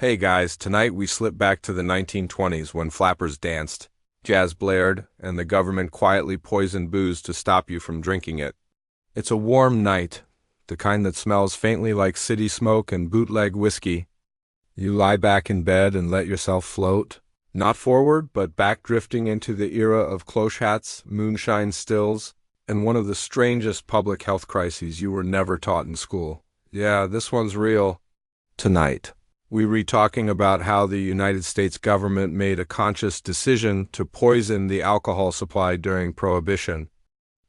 Hey guys, tonight we slip back to the 1920s when flappers danced, jazz blared, and the government quietly poisoned booze to stop you from drinking it. It's a warm night, the kind that smells faintly like city smoke and bootleg whiskey. You lie back in bed and let yourself float, not forward, but back drifting into the era of cloche hats, moonshine stills, and one of the strangest public health crises you were never taught in school. Yeah, this one's real. Tonight, we read talking about how the United States government made a conscious decision to poison the alcohol supply during Prohibition.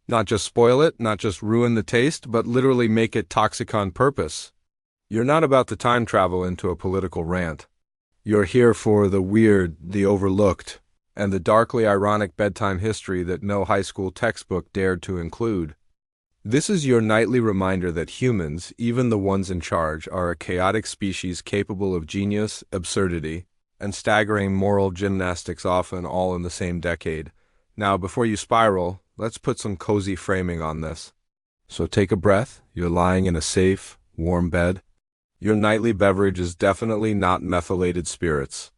Not just spoil it, not just ruin the taste, but literally make it toxic on purpose. You're not about to time travel into a political rant. You're here for the weird, the overlooked, and the darkly ironic bedtime history that no high school textbook dared to include. This is your nightly reminder that humans, even the ones in charge, are a chaotic species capable of genius, absurdity, and staggering moral gymnastics, often all in the same decade. Now, before you spiral, let's put some cozy framing on this. So take a breath. You're lying in a safe, warm bed. Your nightly beverage is definitely not methylated spirits.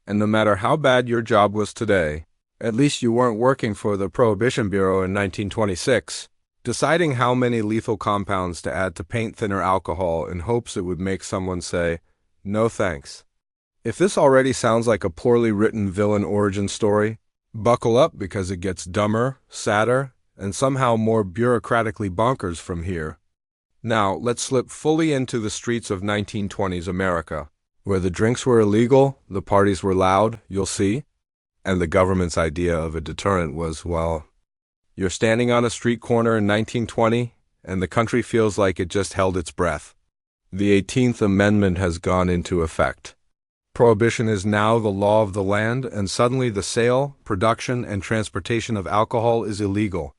And no matter how bad your job was today, at least you weren't working for the Prohibition Bureau in 1926. Deciding how many lethal compounds to add to paint thinner alcohol in hopes it would make someone say, "No thanks." If this already sounds like a poorly written villain origin story, buckle up because it gets dumber, sadder, and somehow more bureaucratically bonkers from here. Now, let's slip fully into the streets of 1920s America, where the drinks were illegal, the parties were loud, you'll see, and the government's idea of a deterrent was, well, you're standing on a street corner in 1920, and the country feels like it just held its breath. The 18th Amendment has gone into effect. Prohibition is now the law of the land, and suddenly the sale, production, and transportation of alcohol is illegal.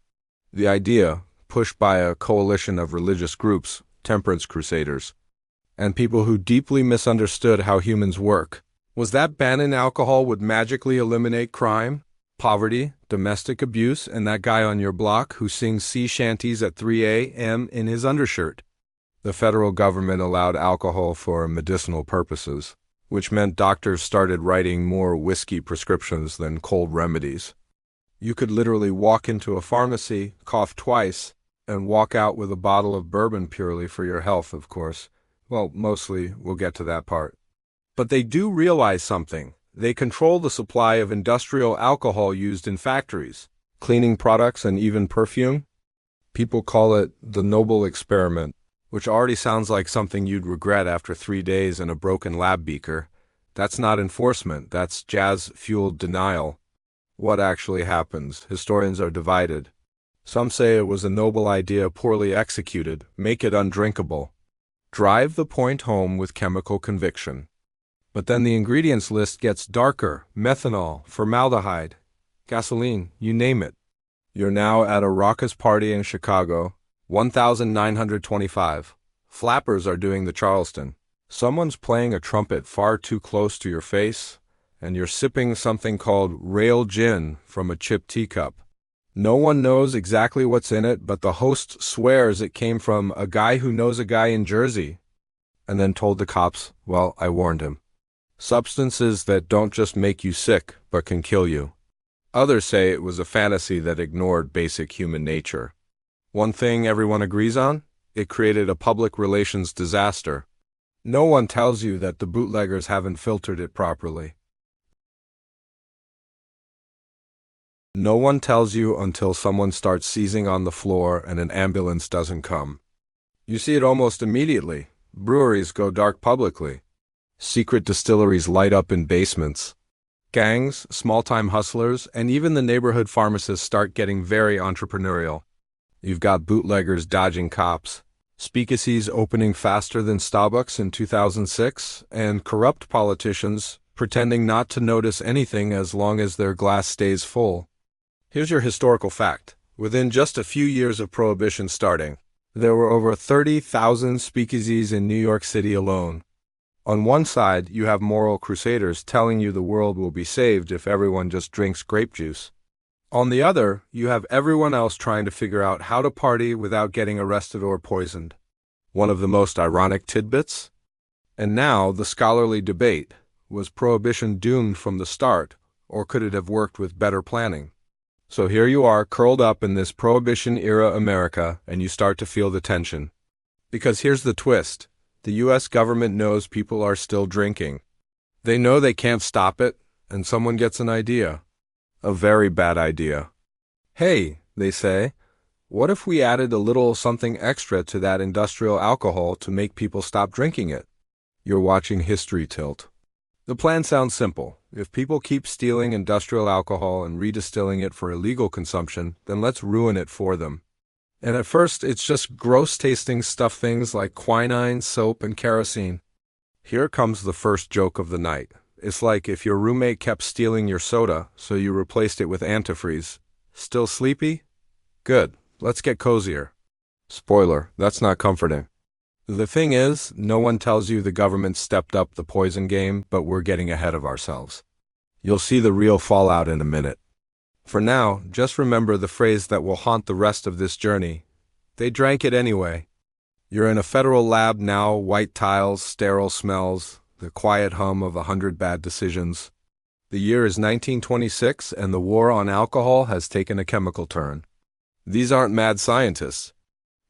The idea, pushed by a coalition of religious groups, temperance crusaders, and people who deeply misunderstood how humans work, was that banning alcohol would magically eliminate crime, poverty, domestic abuse, and that guy on your block who sings sea shanties at 3 a.m. in his undershirt. The federal government allowed alcohol for medicinal purposes, which meant doctors started writing more whiskey prescriptions than cold remedies. You could literally walk into a pharmacy, cough twice, and walk out with a bottle of bourbon purely for your health, of course. Well, mostly, we'll get to that part. But they do realize something. They control the supply of industrial alcohol used in factories, cleaning products, and even perfume. People call it the noble experiment, which already sounds like something you'd regret after 3 days in a broken lab beaker. That's not enforcement, that's jazz-fueled denial. What actually happens? Historians are divided. Some say it was a noble idea poorly executed, make it undrinkable. Drive the point home with chemical conviction. But then the ingredients list gets darker: methanol, formaldehyde, gasoline, you name it. You're now at a raucous party in Chicago, 1925. Flappers are doing the Charleston. Someone's playing a trumpet far too close to your face, and you're sipping something called rail gin from a chipped teacup. No one knows exactly what's in it, but the host swears it came from a guy who knows a guy in Jersey, and then told the cops, well, I warned him. Substances that don't just make you sick, but can kill you. Others say it was a fantasy that ignored basic human nature. One thing everyone agrees on? It created a public relations disaster. No one tells you that the bootleggers haven't filtered it properly. No one tells you until someone starts seizing on the floor and an ambulance doesn't come. You see it almost immediately. Breweries go dark publicly. Secret distilleries light up in basements. Gangs, small-time hustlers, and even the neighborhood pharmacists start getting very entrepreneurial. You've got bootleggers dodging cops, speakeasies opening faster than Starbucks in 2006, and corrupt politicians pretending not to notice anything as long as their glass stays full. Here's your historical fact. Within just a few years of Prohibition starting, there were over 30,000 speakeasies in New York City alone. On one side, you have moral crusaders telling you the world will be saved if everyone just drinks grape juice. On the other, you have everyone else trying to figure out how to party without getting arrested or poisoned. One of the most ironic tidbits? And now the scholarly debate: was Prohibition doomed from the start, or could it have worked with better planning? So here you are, curled up in this Prohibition-era America, and you start to feel the tension. Because here's the twist. The U.S. government knows people are still drinking. They know they can't stop it, and someone gets an idea. A very bad idea. Hey, they say, what if we added a little something extra to that industrial alcohol to make people stop drinking it? You're watching history tilt. The plan sounds simple. If people keep stealing industrial alcohol and redistilling it for illegal consumption, then let's ruin it for them. And at first, it's just gross-tasting stuff, things like quinine, soap, and kerosene. Here comes the first joke of the night. It's like if your roommate kept stealing your soda, so you replaced it with antifreeze. Still sleepy? Good. Let's get cozier. Spoiler, that's not comforting. The thing is, no one tells you the government stepped up the poison game, but we're getting ahead of ourselves. You'll see the real fallout in a minute. For now, just remember the phrase that will haunt the rest of this journey. They drank it anyway. You're in a federal lab now, white tiles, sterile smells, the quiet hum of 100 bad decisions. The year is 1926, and the war on alcohol has taken a chemical turn. These aren't mad scientists.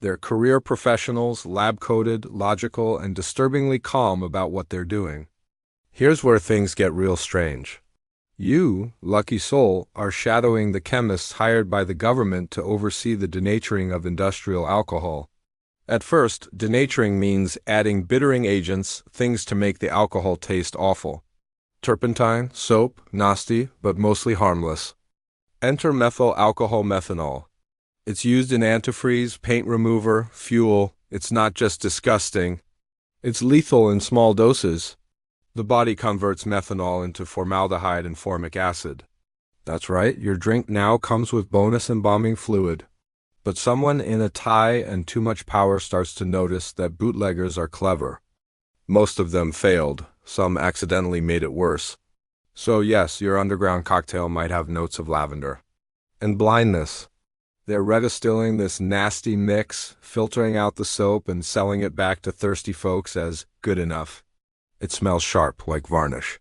They're career professionals, lab-coated, logical, and disturbingly calm about what they're doing. Here's where things get real strange. You, lucky soul, are shadowing the chemists hired by the government to oversee the denaturing of industrial alcohol. At first, denaturing means adding bittering agents, things to make the alcohol taste awful. Turpentine, soap, nasty, but mostly harmless. Enter methyl alcohol methanol. It's used in antifreeze, paint remover, fuel. It's not just disgusting. It's lethal in small doses. The body converts methanol into formaldehyde and formic acid. That's right, your drink now comes with bonus embalming fluid. But someone in a tie and too much power starts to notice that bootleggers are clever. Most of them failed. Some accidentally made it worse. So yes, your underground cocktail might have notes of lavender. And blindness. They're redistilling this nasty mix, filtering out the soap and selling it back to thirsty folks as good enough. It smells sharp, like varnish.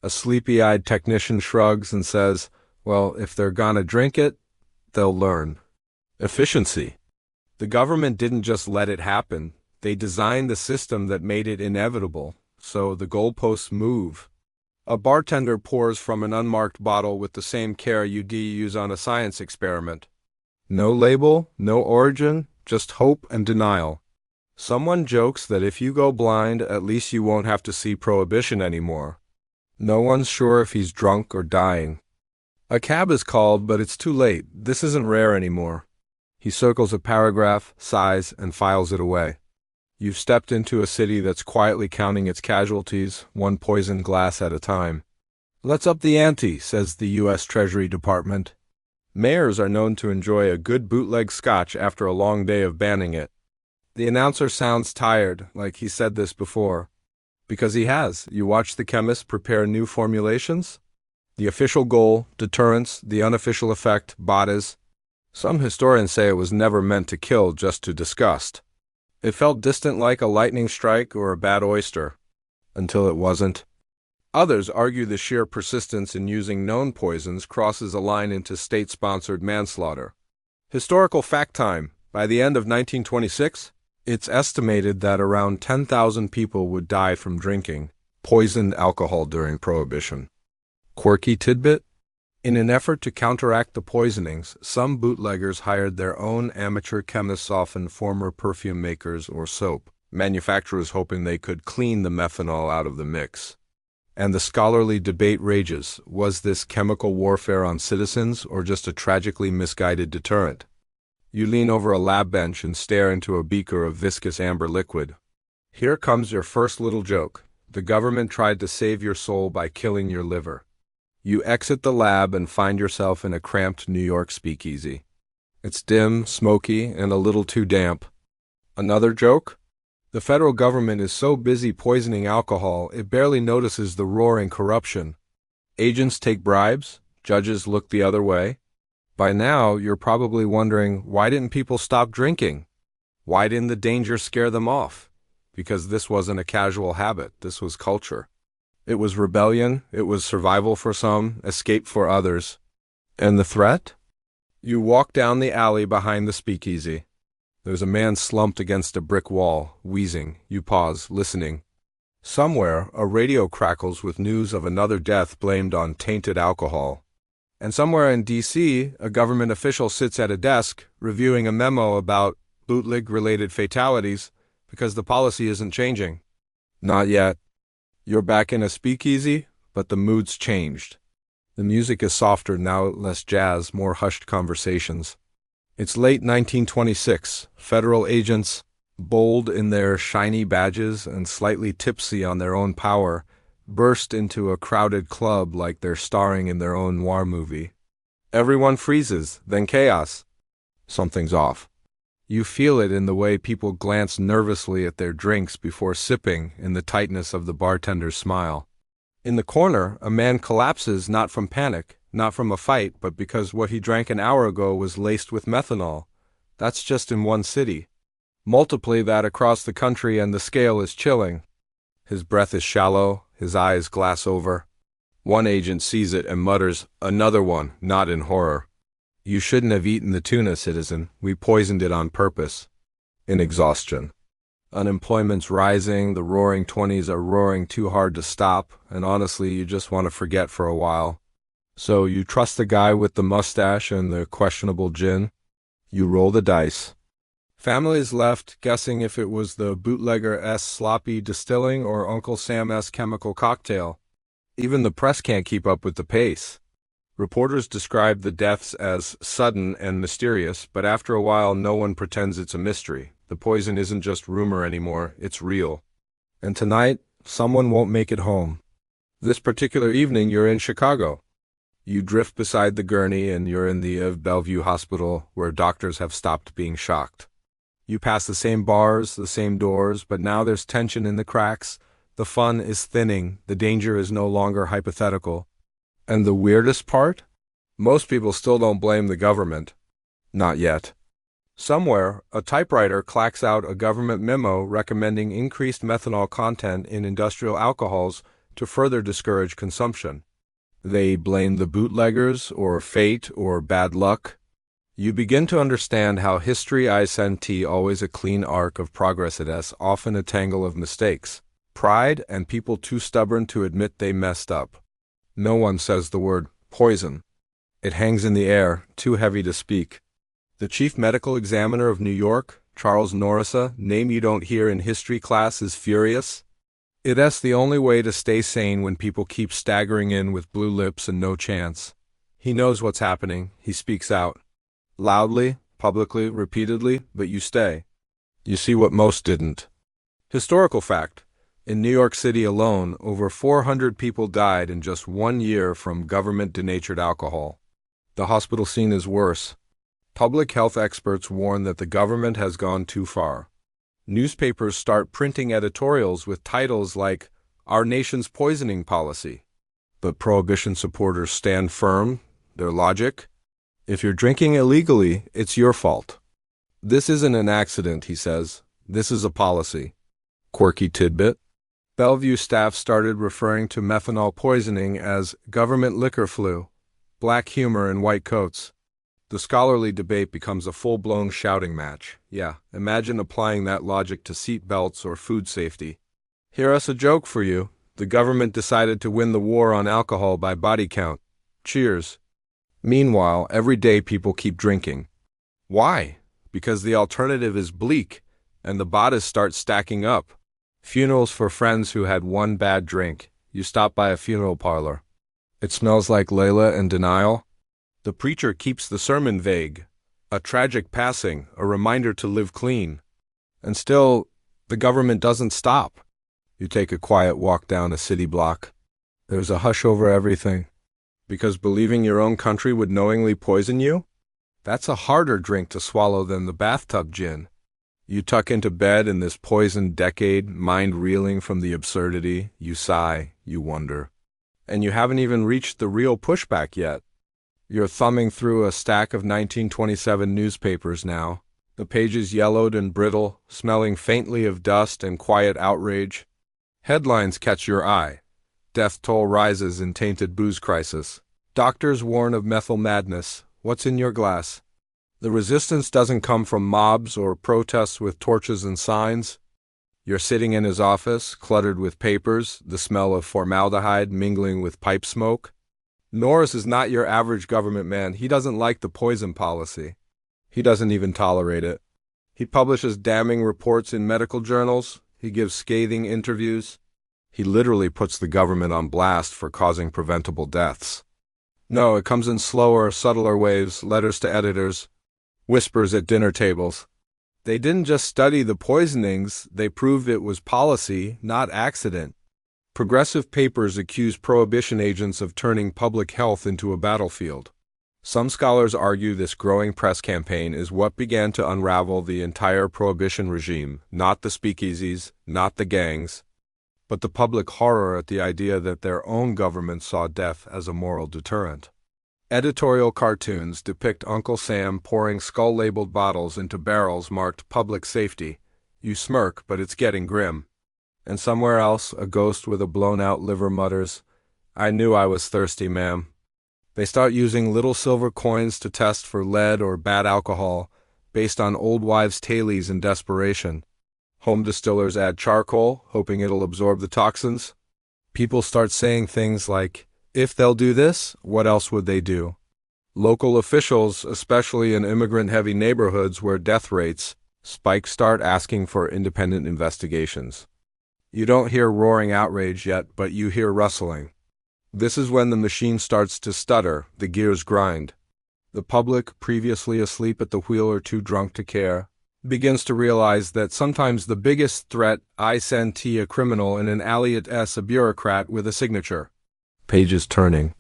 A sleepy-eyed technician shrugs and says, well, if they're gonna drink it, they'll learn. Efficiency. The government didn't just let it happen. They designed the system that made it inevitable, so the goalposts move. A bartender pours from an unmarked bottle with the same care you'd use on a science experiment. No label, no origin, just hope and denial. Someone jokes that if you go blind, at least you won't have to see Prohibition anymore. No one's sure if he's drunk or dying. A cab is called, but it's too late. This isn't rare anymore. He circles a paragraph, sighs, and files it away. You've stepped into a city that's quietly counting its casualties, one poisoned glass at a time. Let's up the ante, says the U.S. Treasury Department. Mayors are known to enjoy a good bootleg scotch after a long day of banning it. The announcer sounds tired, like he said this before. Because he has. You watch the chemists prepare new formulations? The official goal, deterrence, the unofficial effect, bodies. Some historians say it was never meant to kill, just to disgust. It felt distant like a lightning strike or a bad oyster. Until it wasn't. Others argue the sheer persistence in using known poisons crosses a line into state-sponsored manslaughter. Historical fact time. By the end of 1926, it's estimated that around 10,000 people would die from drinking poisoned alcohol during Prohibition. Quirky tidbit? In an effort to counteract the poisonings, some bootleggers hired their own amateur chemists, often former perfume makers or soap manufacturers, hoping they could clean the methanol out of the mix. And the scholarly debate rages. Was this chemical warfare on citizens or just a tragically misguided deterrent? You lean over a lab bench and stare into a beaker of viscous amber liquid. Here comes your first little joke. The government tried to save your soul by killing your liver. You exit the lab and find yourself in a cramped New York speakeasy. It's dim, smoky, and a little too damp. Another joke? The federal government is so busy poisoning alcohol, it barely notices the roaring corruption. Agents take bribes, judges look the other way. By now, you're probably wondering, why didn't people stop drinking? Why didn't the danger scare them off? because this wasn't a casual habit, this was culture. It was rebellion, it was survival for some, escape for others. And the threat? You walk down the alley behind the speakeasy. There's a man slumped against a brick wall, wheezing. You pause, listening. Somewhere, a radio crackles with news of another death blamed on tainted alcohol. And somewhere in D.C., a government official sits at a desk, reviewing a memo about bootleg-related fatalities, because the policy isn't changing. Not yet. You're back in a speakeasy, but the mood's changed. The music is softer now, less jazz, more hushed conversations. It's late 1926. Federal agents, bold in their shiny badges and slightly tipsy on their own power, burst into a crowded club like they're starring in their own noir movie. Everyone freezes, then chaos. Something's off. You feel it in the way people glance nervously at their drinks before sipping, in the tightness of the bartender's smile. In the corner, a man collapses not from panic, not from a fight, but because what he drank an hour ago was laced with methanol. That's just in one city. Multiply that across the country and the scale is chilling. His breath is shallow, his eyes glass over. One agent sees it and mutters, another one, not in horror. You shouldn't have eaten the tuna, citizen. We poisoned it on purpose. In exhaustion. Unemployment's rising, the roaring 20s are roaring too hard to stop, and honestly, you just want to forget for a while. So you trust the guy with the mustache and the questionable gin? You roll the dice. Families left guessing if it was the bootlegger-s sloppy distilling or Uncle Sam-s chemical cocktail. Even the press can't keep up with the pace. Reporters describe the deaths as sudden and mysterious, but after a while no one pretends it's a mystery. The poison isn't just rumor anymore, it's real. And tonight, someone won't make it home. This particular evening you're in Chicago. You drift beside the gurney and you're in the Bellevue Hospital, where doctors have stopped being shocked. You pass the same bars, the same doors, but now there's tension in the cracks. The fun is thinning, the danger is no longer hypothetical. And the weirdest part? Most people still don't blame the government. Not yet. Somewhere, a typewriter clacks out a government memo recommending increased methanol content in industrial alcohols to further discourage consumption. They blame the bootleggers, or fate, or bad luck. You begin to understand how history isn't always a clean arc of progress. It is often a tangle of mistakes, pride, and people too stubborn to admit they messed up. No one says the word poison. It hangs in the air, too heavy to speak. The chief medical examiner of New York, Charles Norrisa, name you don't hear in history class, is furious. It's the only way to stay sane when people keep staggering in with blue lips and no chance. He knows what's happening. He speaks out. Loudly, publicly, repeatedly, but you stay. You see what most didn't. Historical fact. In New York City alone, over 400 people died in just 1 year from government-denatured alcohol. The hospital scene is worse. Public health experts warn that the government has gone too far. Newspapers start printing editorials with titles like, Our Nation's Poisoning Policy. But Prohibition supporters stand firm. Their logic? If you're drinking illegally, it's your fault. This isn't an accident, he says. This is a policy. Quirky tidbit. Bellevue staff started referring to methanol poisoning as government liquor flu, black humor in white coats. The scholarly debate becomes a full-blown shouting match. Yeah, imagine applying that logic to seat belts or food safety. Here's a joke for you. The government decided to win the war on alcohol by body count. Cheers. Meanwhile, every day people keep drinking. Why? Because the alternative is bleak, and the bodies start stacking up. Funerals for friends who had one bad drink. You stop by a funeral parlor. It smells like Layla and denial. The preacher keeps the sermon vague. A tragic passing, a reminder to live clean. And still, the government doesn't stop. You take a quiet walk down a city block. There's a hush over everything. Because believing your own country would knowingly poison you? That's a harder drink to swallow than the bathtub gin. You tuck into bed in this poisoned decade, mind reeling from the absurdity. You sigh, you wonder. And you haven't even reached the real pushback yet. You're thumbing through a stack of 1927 newspapers now. The pages yellowed and brittle, smelling faintly of dust and quiet outrage. Headlines catch your eye. Death toll rises in tainted booze crisis. Doctors warn of methyl madness. What's in your glass? The resistance doesn't come from mobs or protests with torches and signs. You're sitting in his office, cluttered with papers, the smell of formaldehyde mingling with pipe smoke. Norris is not your average government man. He doesn't like the poison policy. He doesn't even tolerate it. He publishes damning reports in medical journals. He gives scathing interviews. He literally puts the government on blast for causing preventable deaths. No, it comes in slower, subtler waves, letters to editors, whispers at dinner tables. They didn't just study the poisonings, they proved it was policy, not accident. Progressive papers accuse Prohibition agents of turning public health into a battlefield. Some scholars argue this growing press campaign is what began to unravel the entire Prohibition regime, not the speakeasies, not the gangs, but the public horror at the idea that their own government saw death as a moral deterrent. Editorial cartoons depict Uncle Sam pouring skull-labeled bottles into barrels marked public safety. You smirk, but it's getting grim. And somewhere else, a ghost with a blown-out liver mutters, "I knew I was thirsty, ma'am." They start using little silver coins to test for lead or bad alcohol, based on old wives' tailies in desperation. Home distillers add charcoal, hoping it'll absorb the toxins. People start saying things like, if they'll do this, what else would they do? Local officials, especially in immigrant-heavy neighborhoods where death rates spike, start asking for independent investigations. You don't hear roaring outrage yet, but you hear rustling. This is when the machine starts to stutter, the gears grind. The public, previously asleep at the wheel or too drunk to care, begins to realize that sometimes the biggest threat I send T a criminal and an Elliot S a bureaucrat with a signature. Pages turning.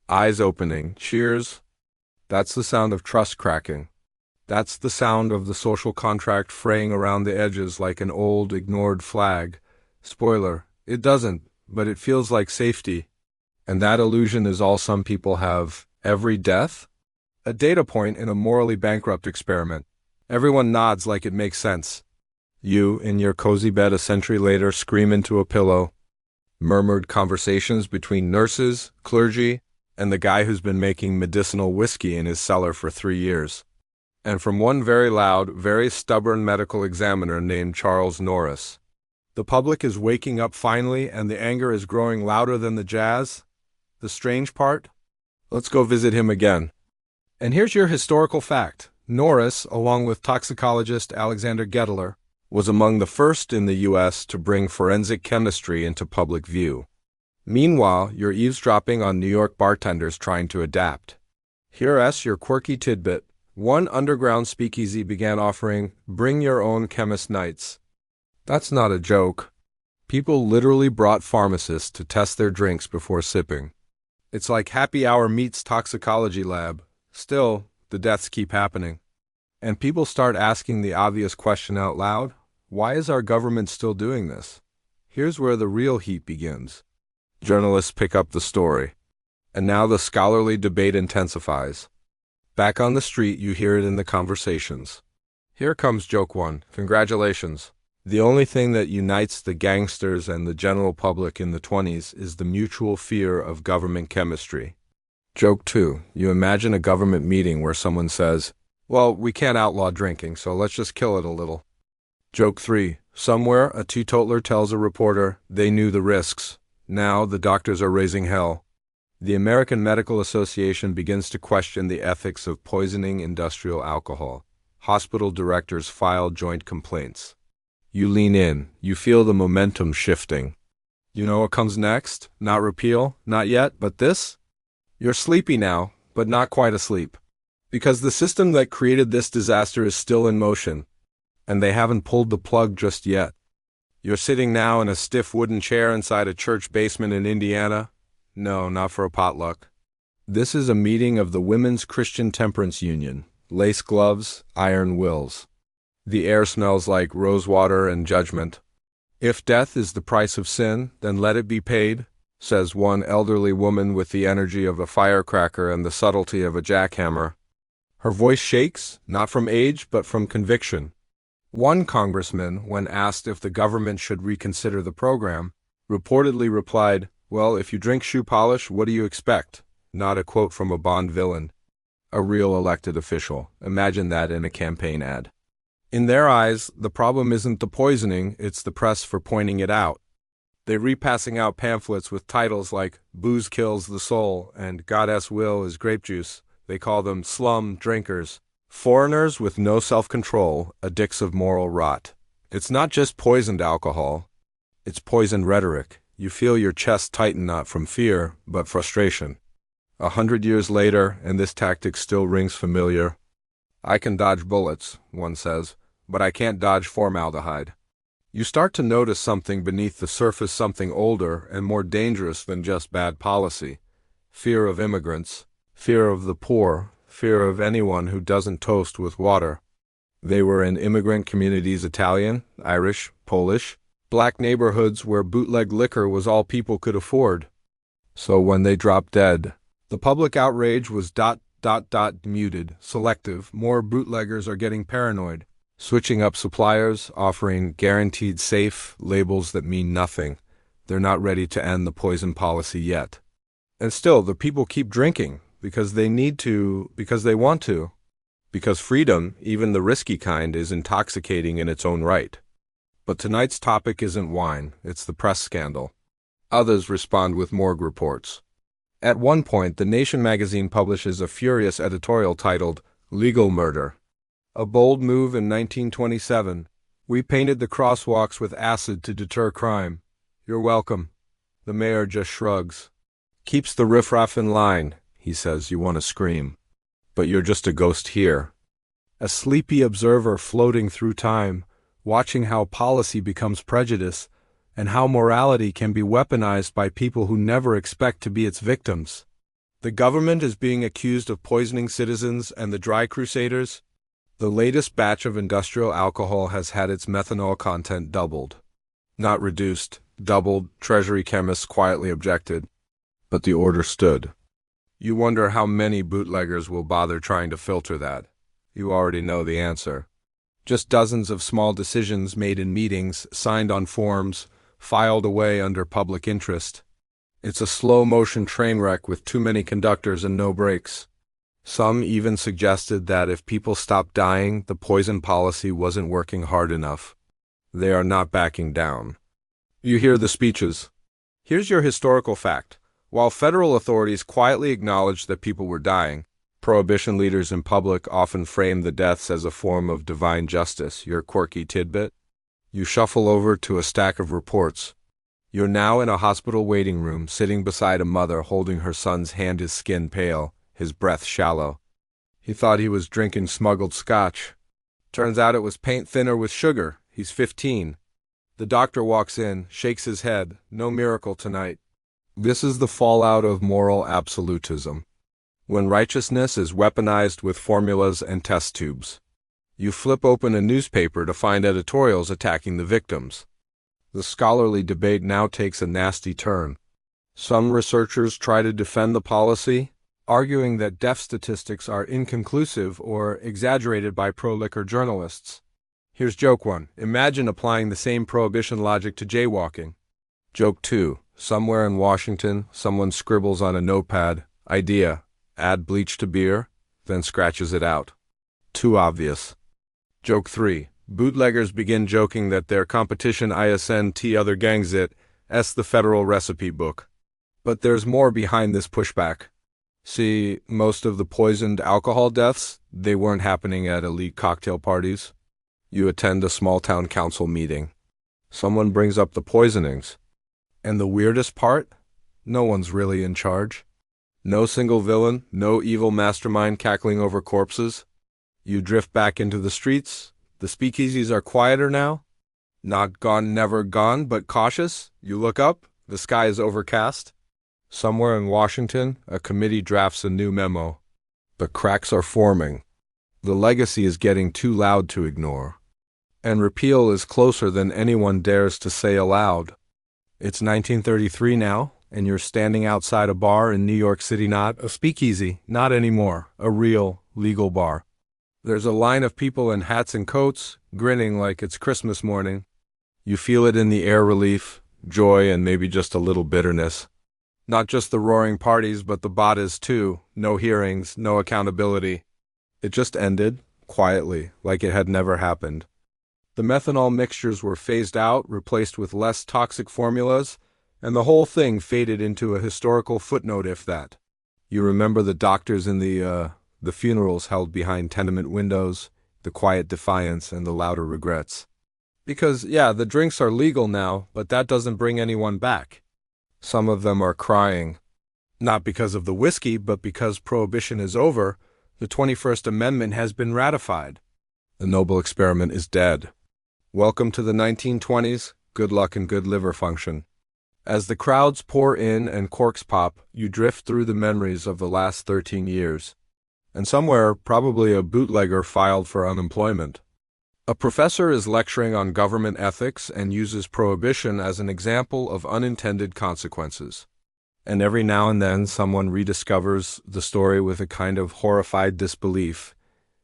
Eyes opening. Cheers. That's the sound of trust cracking. That's the sound of the social contract fraying around the edges like an old, ignored flag. Spoiler, it doesn't, but it feels like safety. And that illusion is all some people have. Every death? A data point in a morally bankrupt experiment. Everyone nods like it makes sense. You, in your cozy bed a century later, scream into a pillow. Murmured conversations between nurses, clergy, and the guy who's been making medicinal whiskey in his cellar for 3 years. And from one very loud, very stubborn medical examiner named Charles Norris. The public is waking up finally, and the anger is growing louder than the jazz. The strange part? Let's go visit him again. And here's your historical fact. Norris, along with toxicologist Alexander Gettler, was among the first in the U.S. to bring forensic chemistry into public view. Meanwhile, you're eavesdropping on New York bartenders trying to adapt. Here's your quirky tidbit. One underground speakeasy began offering bring-your-own-chemist nights. That's not a joke. People literally brought pharmacists to test their drinks before sipping. It's like happy hour meets toxicology lab. Still, the deaths keep happening. And people start asking the obvious question out loud. Why is our government still doing this? Here's where the real heat begins. Journalists pick up the story. And now the scholarly debate intensifies. Back on the street, you hear it in the conversations. Here comes joke one. Congratulations. The only thing that unites the gangsters and the general public in the 20s is the mutual fear of government chemistry. Joke 2. You imagine a government meeting where someone says, well, we can't outlaw drinking, so let's just kill it a little. Joke 3. Somewhere, a teetotaler tells a reporter they knew the risks. Now, the doctors are raising hell. The American Medical Association begins to question the ethics of poisoning industrial alcohol. Hospital directors file joint complaints. You lean in. You feel the momentum shifting. You know what comes next? Not repeal, not yet, but this? You're sleepy now, but not quite asleep. Because the system that created this disaster is still in motion. And they haven't pulled the plug just yet. You're sitting now in a stiff wooden chair inside a church basement in Indiana. No, not for a potluck. This is a meeting of the Women's Christian Temperance Union. Lace gloves, iron wills. The air smells like rosewater and judgment. If death is the price of sin, then let it be paid, says one elderly woman with the energy of a firecracker and the subtlety of a jackhammer. Her voice shakes, not from age, but from conviction. One congressman, when asked if the government should reconsider the program, reportedly replied, "Well, if you drink shoe polish, what do you expect?" Not a quote from a Bond villain. A real elected official. Imagine that in a campaign ad. In their eyes, the problem isn't the poisoning, it's the press for pointing it out. They repassing out pamphlets with titles like "Booze Kills the Soul" and "Goddess Will is Grape Juice." They call them slum drinkers. Foreigners with no self-control, addicts of moral rot. It's not just poisoned alcohol. It's poisoned rhetoric. You feel your chest tighten not from fear, but frustration. 100 years later, and this tactic still rings familiar. "I can dodge bullets," one says, "but I can't dodge formaldehyde." You start to notice something beneath the surface, something older and more dangerous than just bad policy. Fear of immigrants, fear of the poor, fear of anyone who doesn't toast with water. They were in immigrant communities, Italian, Irish, Polish, black neighborhoods where bootleg liquor was all people could afford. So when they dropped dead, the public outrage was muted, selective. More bootleggers are getting paranoid, switching up suppliers, offering guaranteed safe labels that mean nothing. They're not ready to end the poison policy yet. And still, the people keep drinking because they need to, because they want to. Because freedom, even the risky kind, is intoxicating in its own right. But tonight's topic isn't wine, it's the press scandal. Others respond with morgue reports. At one point, The Nation magazine publishes a furious editorial titled "Legal Murder." A bold move in 1927. "We painted the crosswalks with acid to deter crime. You're welcome." The mayor just shrugs. "Keeps the riffraff in line," he says. You want to scream. But you're just a ghost here. A sleepy observer floating through time, watching how policy becomes prejudice, and how morality can be weaponized by people who never expect to be its victims. The government is being accused of poisoning citizens and the dry crusaders. The latest batch of industrial alcohol has had its methanol content doubled. Not reduced, doubled, Treasury chemists quietly objected. But the order stood. You wonder how many bootleggers will bother trying to filter that. You already know the answer. Just dozens of small decisions made in meetings, signed on forms, filed away under public interest. It's a slow-motion train wreck with too many conductors and no brakes. Some even suggested that if people stopped dying, the poison policy wasn't working hard enough. They are not backing down. You hear the speeches. Here's your historical fact. While federal authorities quietly acknowledged that people were dying, Prohibition leaders in public often framed the deaths as a form of divine justice. Your quirky tidbit? You shuffle over to a stack of reports. You're now in a hospital waiting room, sitting beside a mother holding her son's hand, his skin pale, his breath shallow. He thought he was drinking smuggled scotch. Turns out it was paint thinner with sugar. He's 15. The doctor walks in, shakes his head. No miracle tonight. This is the fallout of moral absolutism. When righteousness is weaponized with formulas and test tubes. You flip open a newspaper to find editorials attacking the victims. The scholarly debate now takes a nasty turn. Some researchers try to defend the policy, arguing that death statistics are inconclusive or exaggerated by pro-liquor journalists. Here's joke 1. Imagine applying the same prohibition logic to jaywalking. Joke 2. Somewhere in Washington, someone scribbles on a notepad, idea, add bleach to beer, then scratches it out. Too obvious. Joke 3. Bootleggers begin joking that their competition isn't other gangs it's the federal recipe book. But there's more behind this pushback. See, most of the poisoned alcohol deaths, they weren't happening at elite cocktail parties. You attend a small-town council meeting. Someone brings up the poisonings. And the weirdest part? No one's really in charge. No single villain, no evil mastermind cackling over corpses. You drift back into the streets. The speakeasies are quieter now. Not gone, never gone, but cautious. You look up. The sky is overcast. Somewhere in Washington, a committee drafts a new memo. The cracks are forming. The legacy is getting too loud to ignore. And repeal is closer than anyone dares to say aloud. It's 1933 now. and you're standing outside a bar in New York City, not a speakeasy, not anymore, a real, legal bar. There's a line of people in hats and coats, grinning like it's Christmas morning. You feel it in the air, relief, joy, and maybe just a little bitterness. Not just the roaring parties, but the bodies too. No hearings, no accountability. It just ended, quietly, like it had never happened. The methanol mixtures were phased out, replaced with less toxic formulas, and the whole thing faded into a historical footnote, if that. You remember the doctors in the funerals held behind tenement windows, the quiet defiance and the louder regrets. Because, yeah, the drinks are legal now, but that doesn't bring anyone back. Some of them are crying. Not because of the whiskey, but because Prohibition is over, the 21st Amendment has been ratified. The noble experiment is dead. Welcome to the 1920s, good luck and good liver function. As the crowds pour in and corks pop, you drift through the memories of the last 13 years. And somewhere, probably a bootlegger filed for unemployment. A professor is lecturing on government ethics and uses Prohibition as an example of unintended consequences. And every now and then someone rediscovers the story with a kind of horrified disbelief.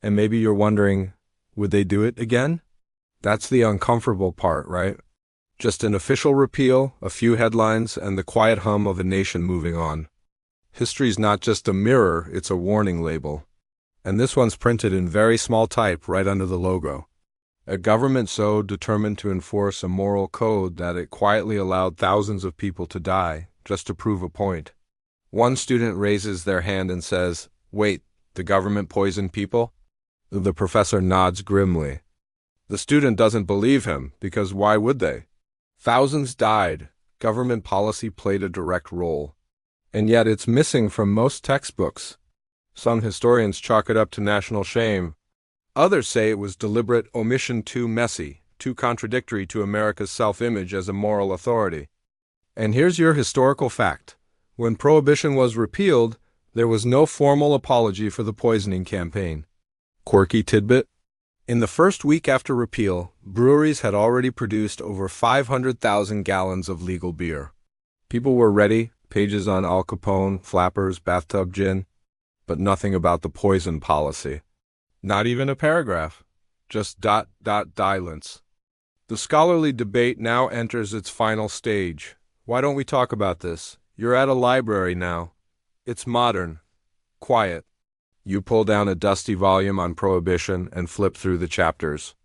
And maybe you're wondering, would they do it again? That's the uncomfortable part, right? Just an official repeal, a few headlines, and the quiet hum of a nation moving on. History's not just a mirror, it's a warning label. And this one's printed in very small type right under the logo. A government so determined to enforce a moral code that it quietly allowed thousands of people to die, just to prove a point. One student raises their hand and says, "Wait, the government poisoned people?" The professor nods grimly. The student doesn't believe him, because why would they? Thousands died. Government policy played a direct role. And yet it's missing from most textbooks. Some historians chalk it up to national shame. Others say it was deliberate omission, too messy, too contradictory to America's self-image as a moral authority. And here's your historical fact. When Prohibition was repealed, there was no formal apology for the poisoning campaign. Quirky tidbit? In the first week after repeal, breweries had already produced over 500,000 gallons of legal beer. People were ready, pages on Al Capone, flappers, bathtub gin, but nothing about the poison policy. Not even a paragraph. Just ... dilence. The scholarly debate now enters its final stage. Why don't we talk about this? You're at a library now. It's modern. Quiet. You pull down a dusty volume on Prohibition and flip through the chapters.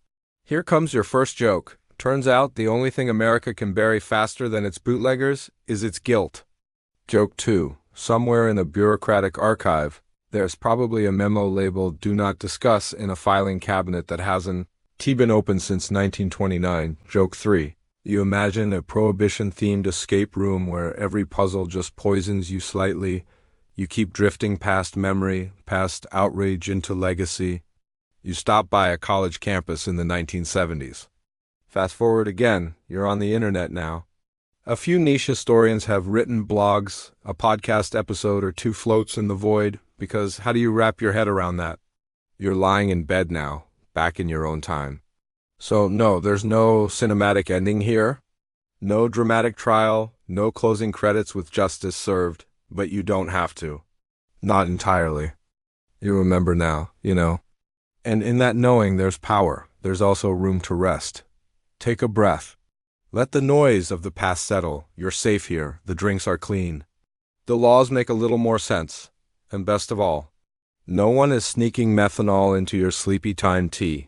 Here comes your first joke. Turns out the only thing America can bury faster than its bootleggers is its guilt. Joke 2. Somewhere in a bureaucratic archive, there's probably a memo labeled "Do Not Discuss" in a filing cabinet that hasn't been open since 1929. Joke 3. You imagine a Prohibition-themed escape room where every puzzle just poisons you slightly. You keep drifting past memory, past outrage into legacy. You stop by a college campus in the 1970s. Fast forward again, you're on the internet now. A few niche historians have written blogs, a podcast episode or two floats in the void, because how do you wrap your head around that? You're lying in bed now, back in your own time. So no, there's no cinematic ending here. No dramatic trial, no closing credits with justice served, but you don't have to. Not entirely. You remember now, you know. And in that knowing there's power, there's also room to rest. Take a breath. Let the noise of the past settle. You're safe here, the drinks are clean. The laws make a little more sense. And best of all, no one is sneaking methanol into your sleepy time tea.